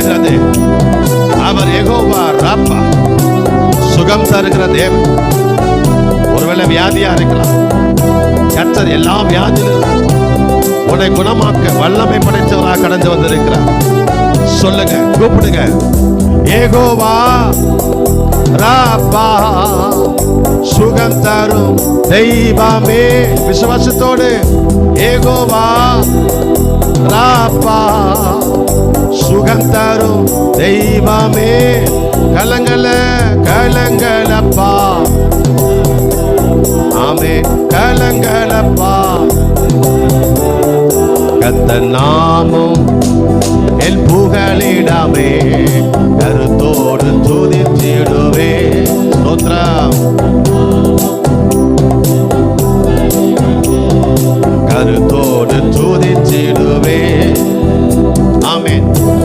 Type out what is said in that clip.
தருகிறது. அவர் யெகோவா ராப்பா, சுகம் தருகிற தேவன். ஒருவேளை வியாதியா இருக்கலாம். கர்த்தர் எல்லா வியாதியிலும் உன்னை குணமாக்க வல்லமை படைத்தவராக கடந்து வந்திருக்கிறார். சொல்லுங்க, கூப்பிடுங்க, யெகோவா ராப்பா, சுகம் தரும் தெய்வமே. விசுவாசத்தோடு, யெகோவா ராப்பா, சுகம் தரும் தெய்வமே. கலங்கல கலங்கலப்பா, ஆமே கலங்கலப்பா. கர்த்தர் நாமம் என் புகழிடமே.